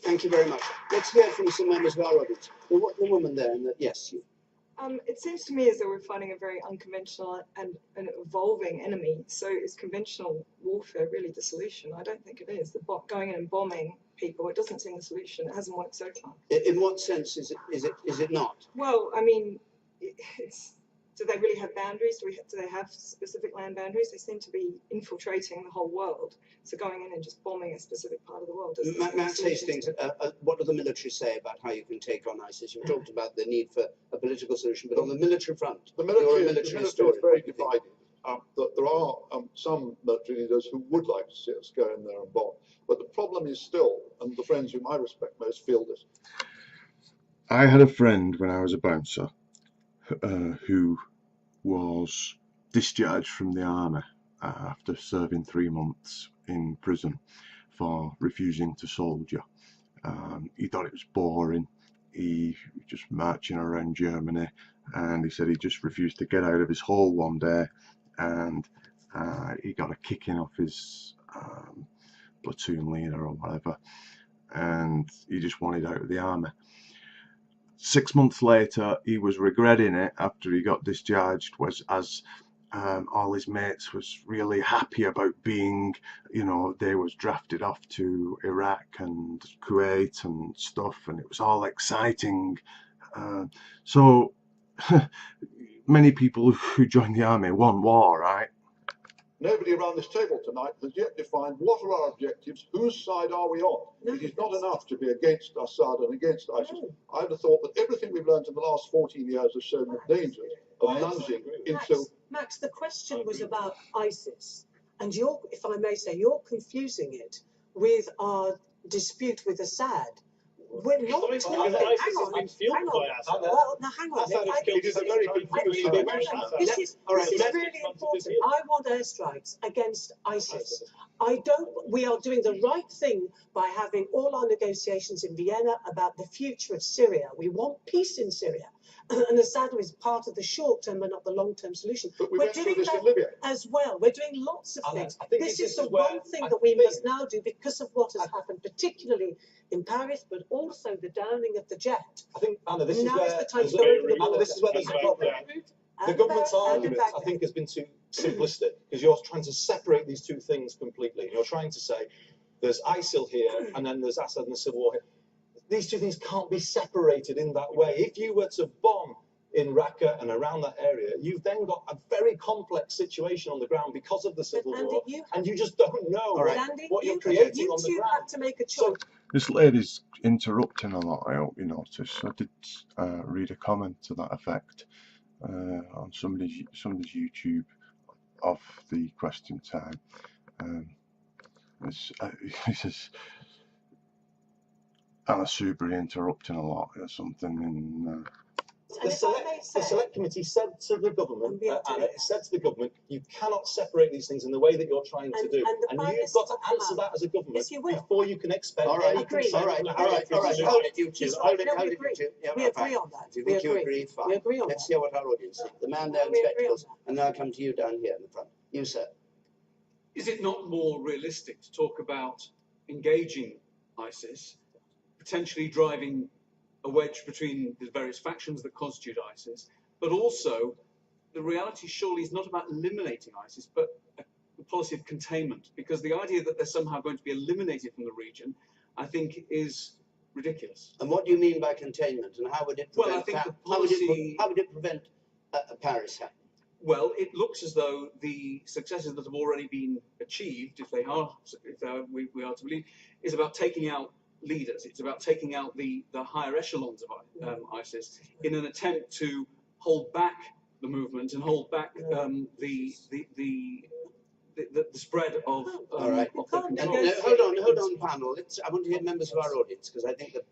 thank you very much. Let's hear from some members of our audience. The woman there, yes, you. It seems to me as though we're fighting a very unconventional and an evolving enemy. So is conventional warfare really the solution? I don't think it is. Going in and bombing people, it doesn't seem the solution. It hasn't worked so far. In what sense is it not? Well, I mean, do they really have boundaries? Do they have specific land boundaries? They seem to be infiltrating the whole world. So going in and just bombing a specific part of the world doesn't. Matt Hastings, what do the military say about how you can take on ISIS? You talked about the need for a political solution, but on the military front, the military is very divided. There are some military leaders who would like to see us go in there and bomb, but the problem is still, and the friends whom I respect most feel this. I had a friend when I was a bouncer who was discharged from the army after serving 3 months in prison for refusing to soldier. He thought it was boring. He was just marching around Germany, and he said he just refused to get out of his hole one day, and he got a kicking off his platoon leader or whatever, and he just wanted out of the army. 6 months later, he was regretting it after he got discharged, as all his mates was really happy about being, they was drafted off to Iraq and Kuwait and stuff, and it was all exciting. So many people who join the army want war, right? Nobody around this table tonight has yet defined what are our objectives, whose side are we on. It is not enough to be against Assad and against ISIS. I'd have thought that everything we've learned in the last 14 years has shown the dangers of lunging into... Max, the question was about ISIS, and if I may say, you're confusing it with our dispute with Assad. We're not talking. Hang on. This is really important. I want airstrikes against ISIS. We are doing the right thing by having all our negotiations in Vienna about the future of Syria. We want peace in Syria. And Assad is part of the short-term but not the long-term solution. But we're doing that as well. We're doing lots of things. This is the one thing that we must now do because of what has happened, particularly in Paris, but also the downing of the jet. I think, Anna, this is now where, is the time to go over the border. This is where there's a problem. The government's argument, I think, has been too simplistic, because you're trying to separate these two things completely. You're trying to say there's ISIL here and then there's Assad and the civil war here. These two things can't be separated in that way. If you were to bomb in Raqqa and around that area, you've then got a very complex situation on the ground because of the civil war, and you just don't know what you're creating on the ground. Have to make a choice. This lady's interrupting a lot, I hope you notice. I did read a comment to that effect on somebody's YouTube of the question time. He says, Anna Subri interrupting a lot or something. And, the select committee said to the government, and it said to the government, you cannot separate these things in the way that you're trying to do, and you've got to answer that as a government before you can expect any concern. All right. Hold it, you two. Hold it, you two. We agree on that. You think you agree? Fine. We agree on Let's hear what our audience think. The man there in spectacles, and now I'll come to you down here in the front. You, sir. Is it not more realistic to talk about engaging ISIS, potentially driving a wedge between the various factions that constitute ISIS, but also the reality surely is not about eliminating ISIS, but a policy of containment, because the idea that they're somehow going to be eliminated from the region, I think, is ridiculous. And what do you mean by containment, and how would it prevent, well, I think the policy, how would it prevent Paris happening? Well, it looks as though the successes that have already been achieved, if we are to believe, is about taking out leaders. It's about taking out the higher echelons of ISIS in an attempt to hold back the movement and hold back the spread of All right. of the And, control. hold on, panel. I want to hear members of our audience, because I think that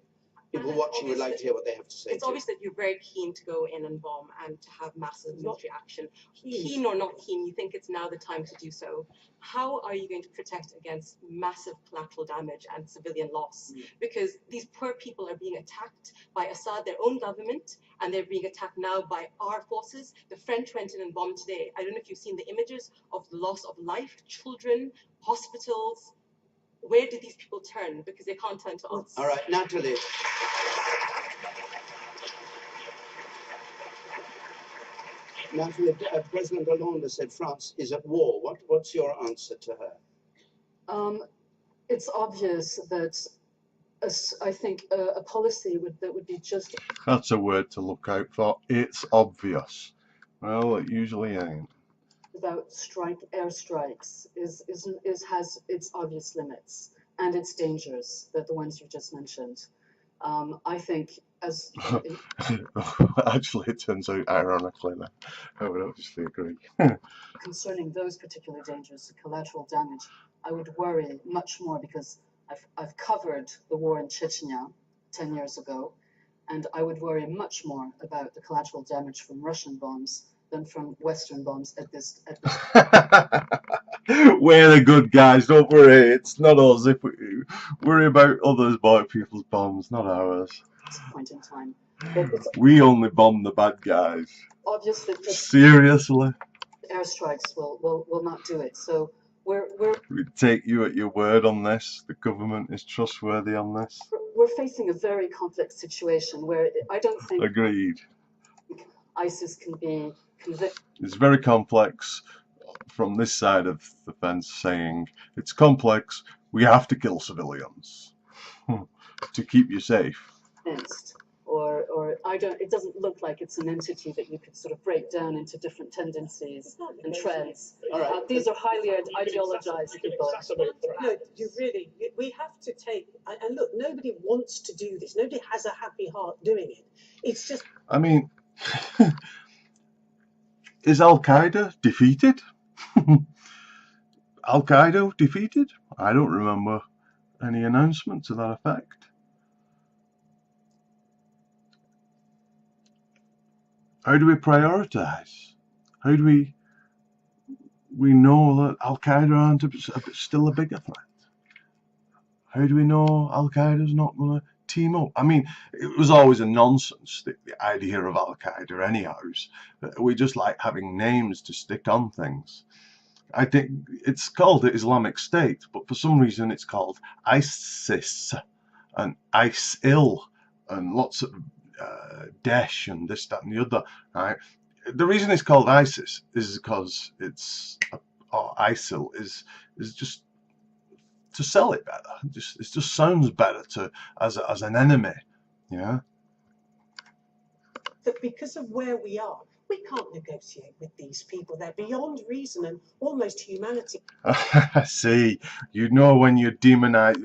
people watching would like to hear what they have to say. It's obvious that you're very keen to go in and bomb and to have massive military action. Keen or not keen, you think it's now the time to do so. How are you going to protect against massive collateral damage and civilian loss? Because these poor people are being attacked by Assad, their own government, and they're being attacked now by our forces. The French went in and bombed today. I don't know if you've seen the images of the loss of life, children, hospitals. Where do these people turn? Because they can't turn to us. All right, Natalie. Natalie, President Hollande said France is at war. What's your answer to her? It's obvious that I think a policy that would be just... That's a word to look out for. It's obvious. Well, it usually ain't. About airstrikes has its obvious limits and its dangers, the ones you just mentioned. I think as actually, it turns out ironically that I would obviously agree. Concerning those particular dangers, the collateral damage, I would worry much more because I've covered the war in Chechnya 10 years ago, and I would worry much more about the collateral damage from Russian bombs than from Western bombs at this. We're the good guys, don't worry. It's not us. If we worry about others by people's bombs, not ours. At this point in time, we only bomb the bad guys. Obviously, seriously, airstrikes will not do it. So we take you at your word on this. The government is trustworthy on this. We're facing a very complex situation where I don't think. Agreed. ISIS can be convicted. It's very complex. From this side of the fence, saying it's complex. We have to kill civilians to keep you safe. Or I don't. It doesn't look like it's an entity that you could sort of break down into different tendencies and trends. These are highly ideologized people. No, we have to take. And look, nobody wants to do this. Nobody has a happy heart doing it. It's just. I mean, is Al Qaeda defeated? Al Qaeda defeated? I don't remember any announcement to that effect. How do we prioritize? How do we know that Al Qaeda aren't still a bigger threat? How do we know Al Qaeda's not going to team up? I mean, it was always a nonsense, the idea of Al Qaeda anyhow. We just like having names to stick on things. I think it's called the Islamic State, but for some reason it's called ISIS and ISIL and lots of Daesh and this, that, and the other. Right? The reason it's called ISIS is because it's or ISIL is just to sell it better. It just sounds better as an enemy. Yeah. But because of where we are, we can't negotiate with these people. They're beyond reason and almost humanity. See, you know when you demonize,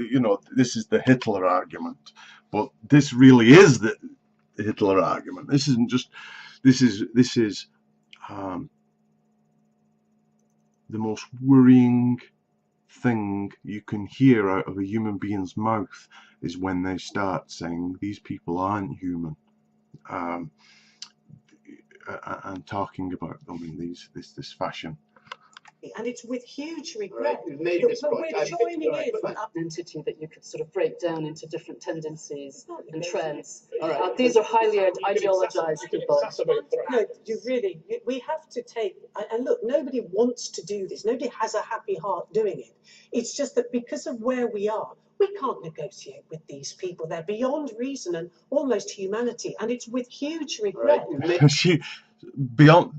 this is the Hitler argument, but this really is the Hitler argument. This isn't just. This is the most worrying thing you can hear out of a human being's mouth is when they start saying these people aren't human. And talking about them in this fashion. And it's with huge regret that we're joining in an entity that you could sort of break down into different tendencies and trends. These are highly ideologized people. No, we have to take, and look, nobody wants to do this. Nobody has a happy heart doing it. It's just that because of where we are, we can't negotiate with these people. They're beyond reason and almost humanity, and it's with huge regret.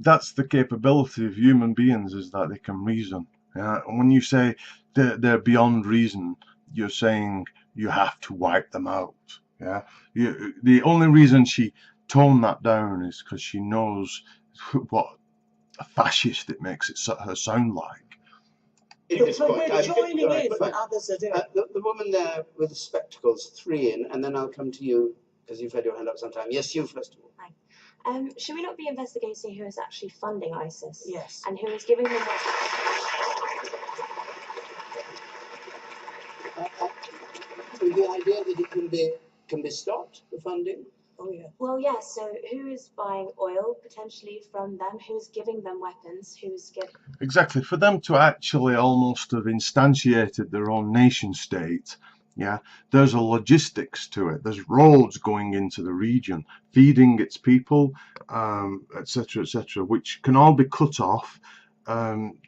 That's the capability of human beings, is that they can reason. Yeah? And when you say they're beyond reason, you're saying you have to wipe them out. Yeah. The only reason she toned that down is because she knows what a fascist it makes her sound like. We're joining in when others are doing. The woman there with the spectacles, 3 in, and then I'll come to you because you've had your hand up sometime. Yes, you first of all. Hi. Should we not be investigating who is actually funding ISIS? Yes. And who is giving them the idea that it can be stopped, the funding? Oh, yeah. Well, yes. So who is buying oil potentially from them? Who's giving them weapons? Who's giving? Exactly. For them to actually almost have instantiated their own nation state, yeah, there's a logistics to it. There's roads going into the region, feeding its people, etc., etc., which can all be cut off,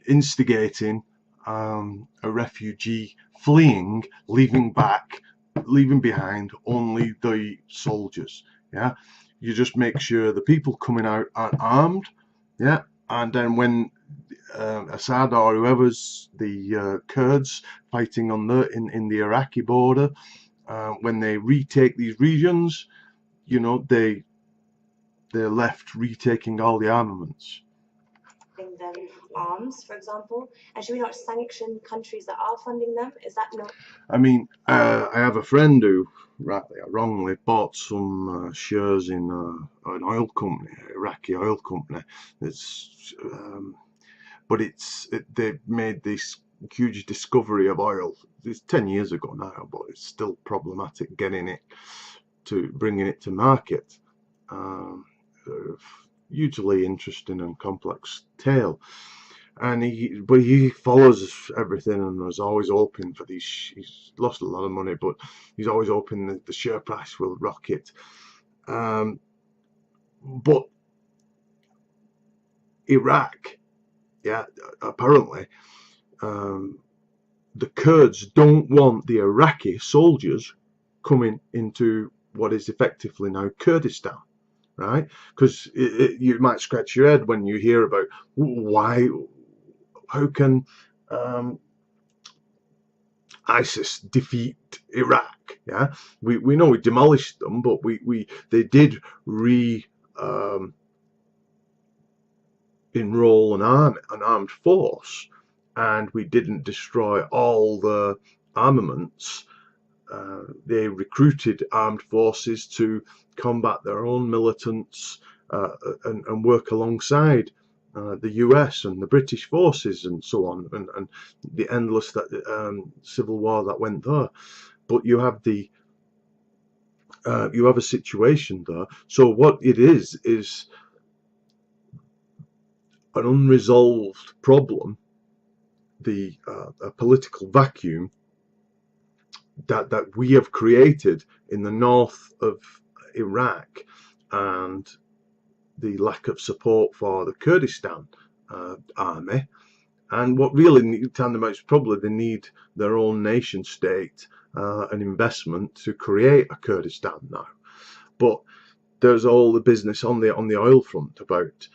instigating a refugee fleeing, leaving behind only the soldiers. Yeah, you just make sure the people coming out are armed. Yeah, and then when Assad or whoever's the Kurds fighting on in the Iraqi border, when they retake these regions, you know, they're left retaking all the armaments. Them arms, for example, and should we not sanction countries that are funding them? Is that not? I mean, I have a friend who, rightly or wrongly, bought some shares in an oil company, Iraqi oil company. It's but they made this huge discovery of oil. It's 10 years ago now, but it's still problematic bringing it to market. Hugely interesting and complex tale. And he follows everything and is always hoping for these. He's lost a lot of money, but he's always hoping that the share price will rocket. But Iraq, yeah, apparently, the Kurds don't want the Iraqi soldiers coming into what is effectively now Kurdistan, right? Because you might scratch your head when you hear about how can ISIS defeat Iraq? Yeah, we know we demolished them, but they did enroll an armed force, and we didn't destroy all the armaments. They recruited armed forces to combat their own militants and work alongside the US and the British forces and so on, and the endless civil war that went there. But you have a situation there. So what it is an unresolved problem, a political vacuum that we have created in the north of Iraq, and the lack of support for the Kurdistan army. And what really tantamount is probably they need their own nation state, an investment to create a Kurdistan now. But there's all the business on the oil front about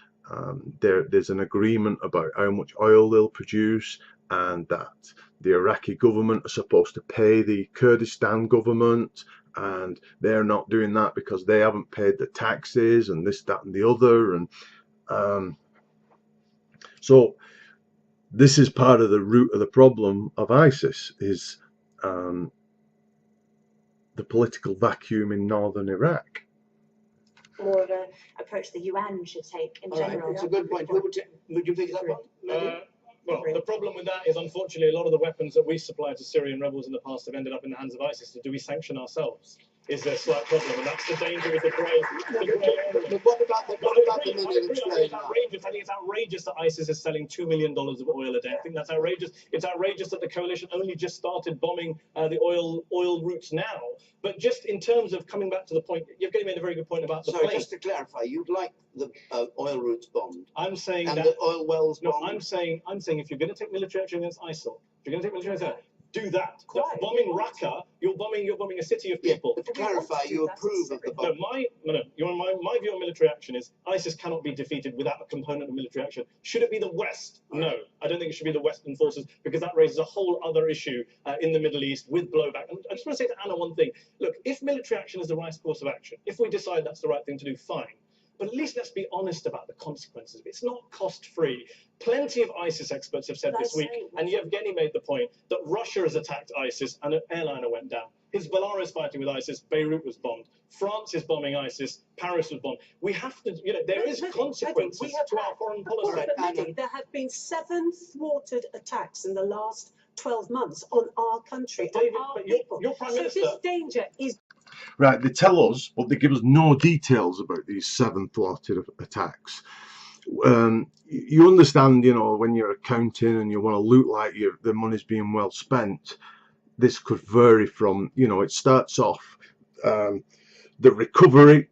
there's an agreement about how much oil they'll produce, and that the Iraqi government are supposed to pay the Kurdistan government, and they're not doing that because they haven't paid the taxes and this, that, and the other. And so this is part of the root of the problem of ISIS, is the political vacuum in northern Iraq. More of an approach the UN should take in general. It's a good point. Would you pick that one? Well, the problem with that is, unfortunately, a lot of the weapons that we supplied to Syrian rebels in the past have ended up in the hands of ISIS. So do we sanction ourselves? Is there a slight problem? And that's the danger with the grey area. But what about the money that's flowing out? I think it's outrageous that ISIS is selling $2 million of oil a day. I think that's outrageous. It's outrageous that the coalition only just started bombing the oil routes now. But just in terms of coming back to the point, Yevgeny made a very good point about the Sorry, just to clarify, you'd like the oil routes bombed? I'm saying and that the oil wells bombed? No, I'm saying if you're going to take military action against ISIL, if you're going to take military action, do that. Bombing Raqqa, you're bombing a city of people. But to clarify, you approve of the bombing? My view on military action is ISIS cannot be defeated without a component of military action. Should it be the West? No, I don't think it should be the Western forces, because that raises a whole other issue in the Middle East with blowback. And I just want to say to Anna one thing. Look, if military action is the right course of action, if we decide that's the right thing to do, fine. But at least let's be honest about the consequences. It's not cost-free. Plenty of ISIS experts have said this week, and Yevgeny made the point, that Russia has attacked ISIS and an airliner went down. Hezbollah is fighting with ISIS. Beirut was bombed. France is bombing ISIS. Paris was bombed. We have to, there is consequences to our foreign policy. There have been 7 thwarted attacks in the last 12 months on our country, David, on our but people. your Prime So Minister... this danger is... Right, they tell us, but they give us no details about these 7 thwarted attacks. You understand, when you're accounting and you want to look like the money's being well spent, this could vary from, it starts off, the recovery,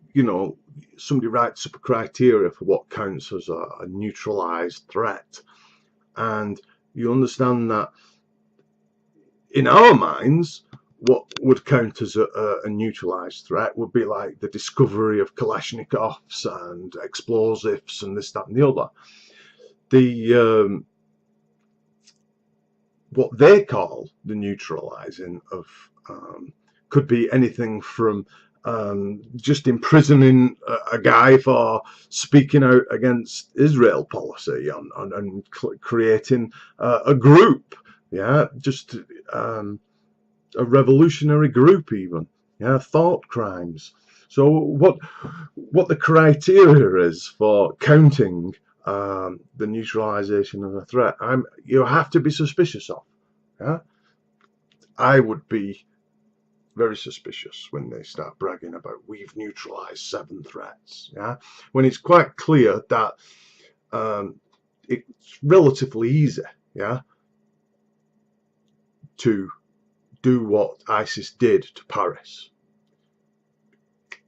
somebody writes up a criteria for what counts as a neutralised threat. And you understand that in our minds, what would count as a neutralised threat would be like the discovery of Kalashnikovs and explosives and this, that and the other. What they call the neutralising of could be anything from just imprisoning a guy for speaking out against Israel policy and creating a group, just a revolutionary group even, thought crimes. So what the criteria is for counting the neutralisation of a threat, you have to be suspicious of. I would be very suspicious when they start bragging about we've neutralised 7 threats. When it's quite clear that it's relatively easy, to do what ISIS did to Paris.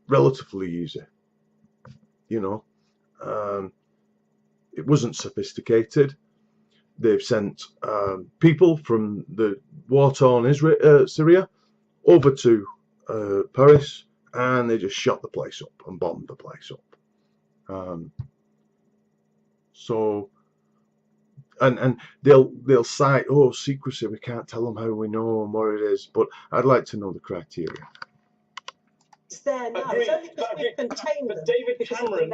Relatively easy, it wasn't sophisticated. They've sent people from the war-torn Syria over to Paris, and they just shot the place up and bombed the place up. And they'll cite, secrecy, we can't tell them how we know and what it is, but I'd like to know the criteria. It's there now. It's only because we've contained them. David Cameron,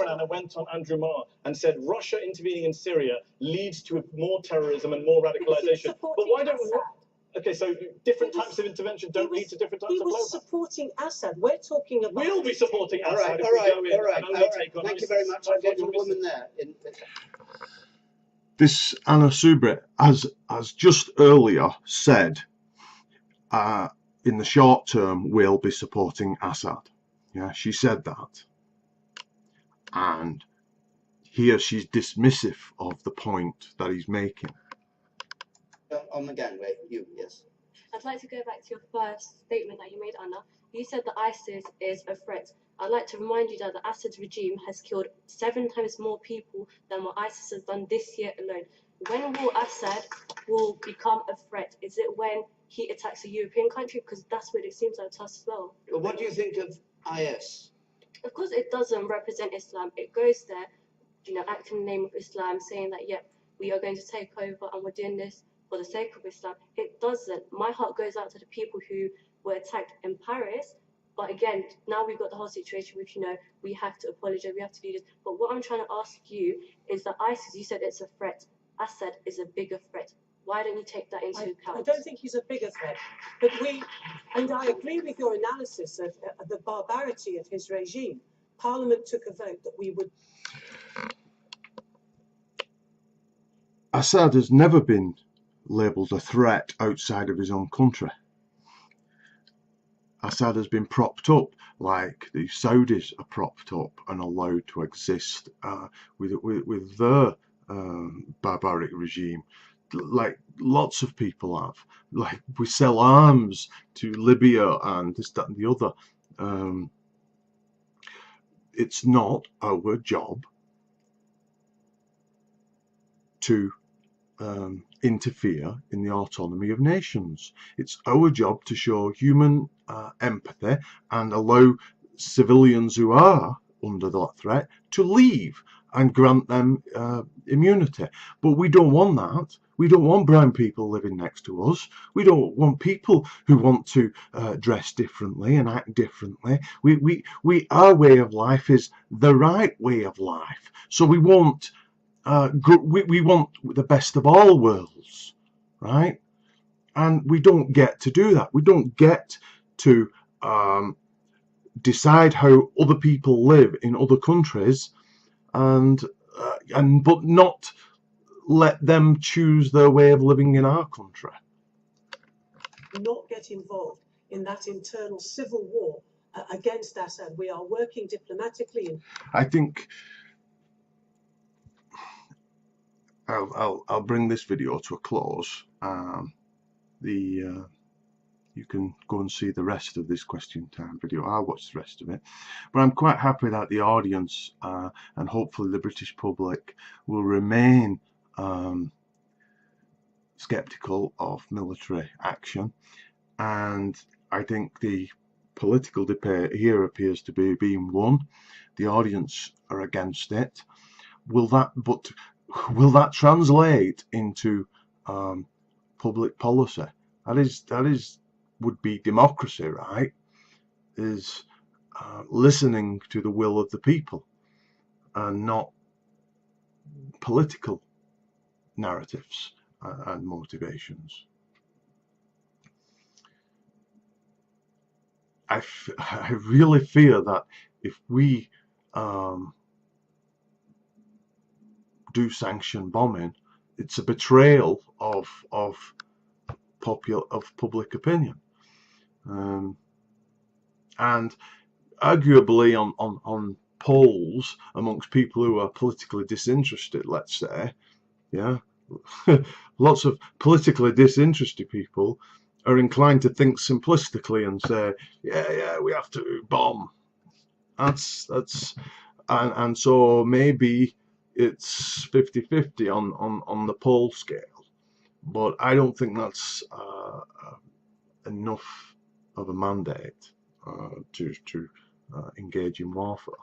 Anna, went on Andrew Marr and said Russia intervening in Syria leads to more terrorism and more radicalisation. But why don't we? Okay, so different types of intervention don't lead to different types of blowback. He was supporting Assad. We're talking about... We'll be supporting Assad All right. Thank you very much. I'll go to the woman there. This Anna Subret has just earlier said, in the short term, we'll be supporting Assad. She said that. And here she's dismissive of the point that he's making. On the gangway, yes. I'd like to go back to your first statement that you made, Anna. You said that ISIS is a threat. I'd like to remind you that the Assad regime has killed 7 times more people than what ISIS has done this year alone. When will Assad become a threat? Is it when he attacks a European country? Because that's what it seems like to us as well. What do you think of IS? Of course, it doesn't represent Islam. It goes there, acting in the name of Islam, saying that, we are going to take over and we're doing this for the sake of Islam. It doesn't. My heart goes out to the people who were attacked in Paris. But again, now we've got the whole situation with, we have to apologize, we have to do this. But what I'm trying to ask you is that ISIS, you said it's a threat. Assad is a bigger threat. Why don't you take that into account? I don't think he's a bigger threat. But and I agree with your analysis of the barbarity of his regime. Parliament took a vote that we would... Assad has never been labelled a threat outside of his own country. Assad has been propped up like the Saudis are propped up and allowed to exist with their barbaric regime, like lots of people have. Like we sell arms to Libya and this, that and the other. It's not our job to interfere in the autonomy of nations. It's our job to show human empathy and allow civilians who are under that threat to leave and grant them immunity. But we don't want that. We don't want brown people living next to us. We don't want people who want to dress differently and act differently. Our way of life is the right way of life. So we want we want the best of all worlds, right? And we don't get to do that. We don't get to decide how other people live in other countries, and but not let them choose their way of living in our country. Not get involved in that internal civil war against Assad. We are working diplomatically. I think I'll bring this video to a close. You can go and see the rest of this question time video. I'll watch the rest of it. But I'm quite happy that the audience and hopefully the British public will remain skeptical of military action. And I think the political debate here appears to be being won. The audience are against it. Will that translate into public policy? That is would be democracy, right? Is listening to the will of the people and not political narratives and motivations. I really fear that if we do sanction bombing, it's a betrayal of public opinion, and arguably on polls amongst people who are politically disinterested, let's say, yeah, lots of politically disinterested people are inclined to think simplistically and say, yeah, we have to bomb. And so maybe it's 50-50 on the poll scale, but I don't think that's enough of a mandate to engage in warfare.